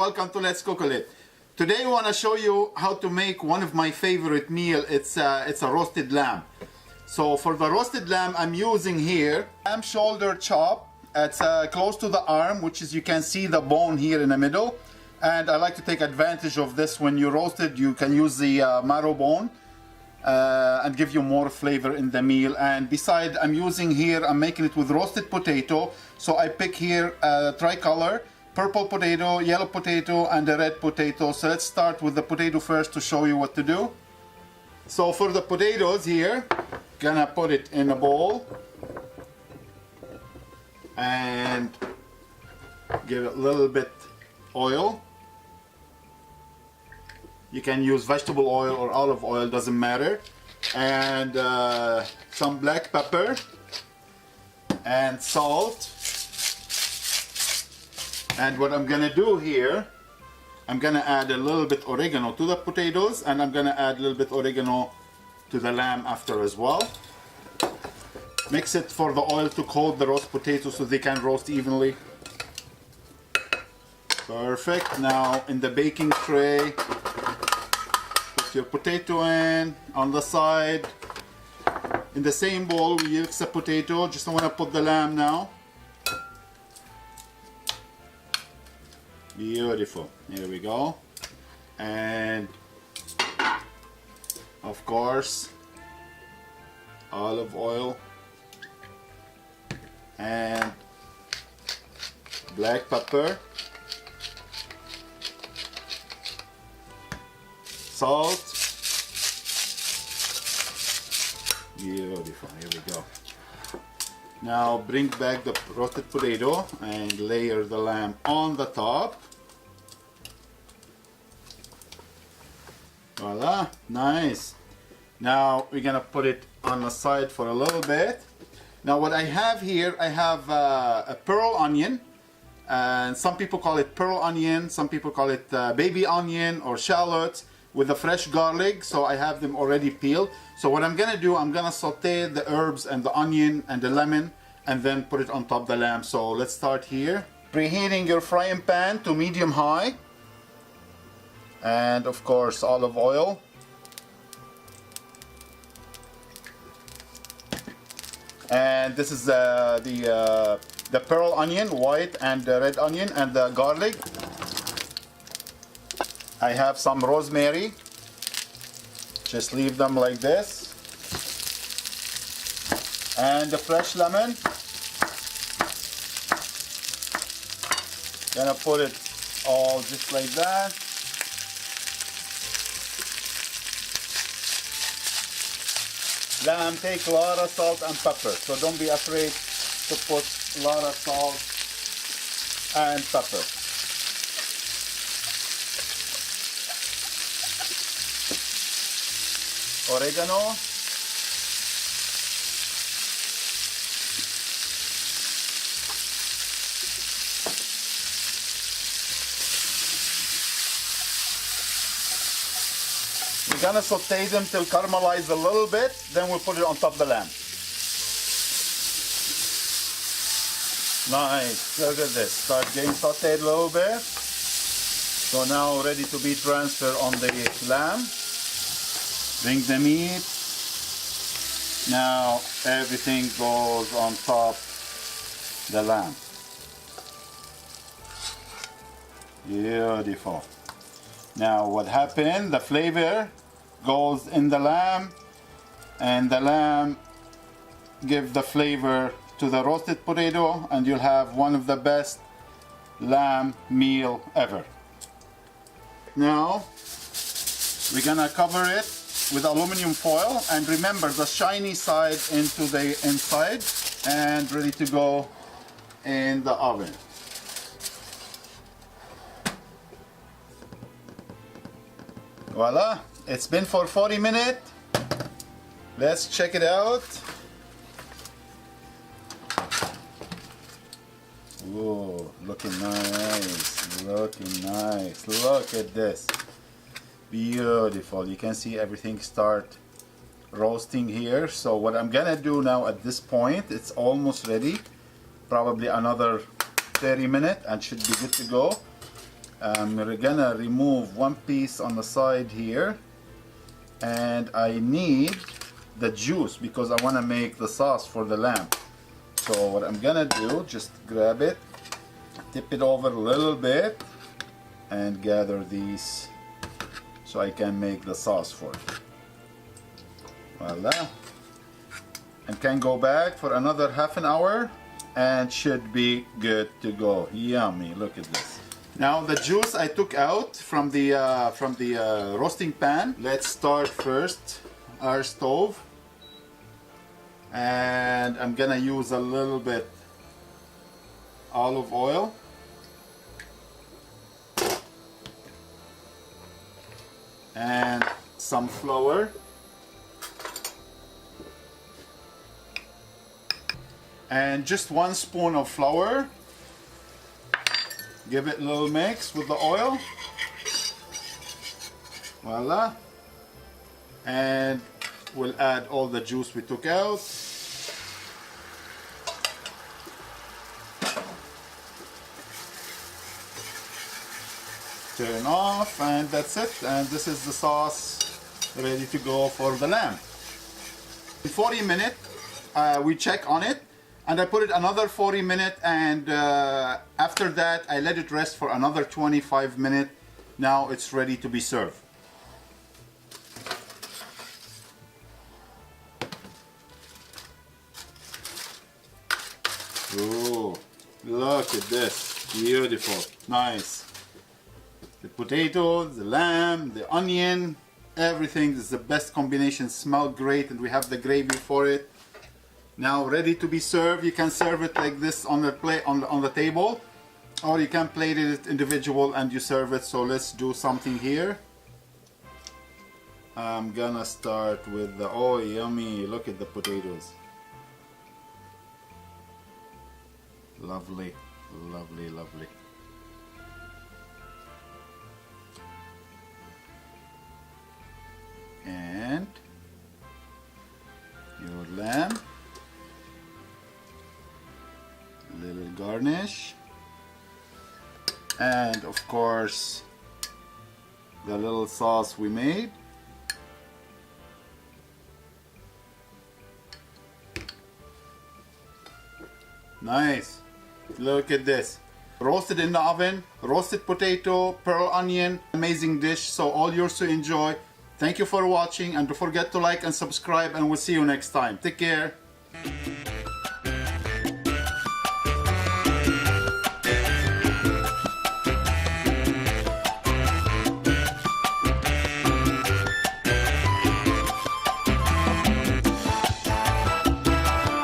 welcome to Letscookolet. Today I want to show you how to make one of my favorite meal. It's a roasted lamb. So for the roasted lamb I'm using here lamb shoulder chop. It's close to the arm, which is you can see the bone here in the middle. And I like to take advantage of this. When you roast it, you can use the marrow bone and give you more flavor in the meal. And beside, I'm using here, I'm making it with roasted potato. So I pick here tricolor, purple potato, yellow potato, and a red potato. So let's start with the potato first to show you what to do. So for the potatoes here, gonna put it in a bowl and give it a little bit oil. You can use vegetable oil or olive oil, doesn't matter. And some black pepper and salt. And what I'm gonna do here, I'm gonna add a little bit oregano to the potatoes, and I'm gonna add a little bit oregano to the lamb after as well. Mix it for the oil to coat the roast potatoes so they can roast evenly. Perfect. Now in the baking tray, put your potato in on the side. In the same bowl we mix the potato. Just want to put the lamb now. Beautiful. Here we go. And of course olive oil and black pepper, salt. Beautiful. Here we go. Now bring back the roasted potato and layer the lamb on the top. Voila, nice. Now we're gonna put it on the side for a little bit. Now what I have here, I have a pearl onion, and some people call it pearl onion, some people call it baby onion or shallots, with the fresh garlic. So I have them already peeled. So what I'm gonna do, I'm gonna saute the herbs and the onion and the lemon and then put it on top of the lamb. So let's start here. Preheating your frying pan to medium high, and of course olive oil. And this is the pearl onion, white and the red onion, and the garlic. I have some rosemary. Just leave them like this. And the fresh lemon. Gonna put it all just like that. Lamb take a lot of salt and pepper, so don't be afraid to put a lot of salt and pepper. Oregano. We're gonna saute them till caramelize a little bit, then we'll put it on top of the lamb. Nice, look at this. Start getting sauteed a little bit. So now ready to be transferred on the lamb. Bring the meat. Now everything goes on top the lamb. Beautiful. Now what happened? The flavor goes in the lamb, and the lamb give the flavor to the roasted potato, and you'll have one of the best lamb meal ever. Now we're gonna cover it with aluminum foil, and remember the shiny side into the inside, and ready to go in the oven. Voila, it's been for 40 minutes. Let's check it out. Whoa, looking nice, looking nice. Look at this. Beautiful. You can see everything start roasting here. So what I'm gonna do now at this point, it's almost ready. Probably another 30 minutes and should be good to go. I'm gonna remove one piece on the side here, and I need the juice because I want to make the sauce for the lamb. So what I'm gonna do, just grab it, tip it over a little bit, and gather these so I can make the sauce for it. Voila. And can go back for another half an hour and should be good to go. Yummy, look at this. Now the juice I took out from the roasting pan. Let's start first our stove. And I'm gonna use a little bit olive oil. And some flour. And just 1 spoon of flour. Give it a little mix with the oil. Voila. And we'll add all the juice we took out. Turn off, and that's it. And this is the sauce ready to go for the lamb. In 40 minutes, we check on it. And I put it another 40 minutes, and after that I let it rest for another 25 minutes. Now it's ready to be served. Oh, look at this. Beautiful. Nice. The potatoes, the lamb, the onion, everything is the best combination. Smell great, and we have the gravy for it. Now ready to be served. You can serve it like this on the plate on the table, or you can plate it individual and you serve it. So let's do something here. I'm gonna start with the, oh yummy, look at the potatoes. Lovely, lovely, lovely. And your lamb. Little garnish, and of course the little sauce we made. Nice. Look at this. Roasted in the oven, roasted potato, pearl onion, amazing dish. So all yours to enjoy. Thank you for watching, and don't forget to like and subscribe, and we'll see you next time. Take care.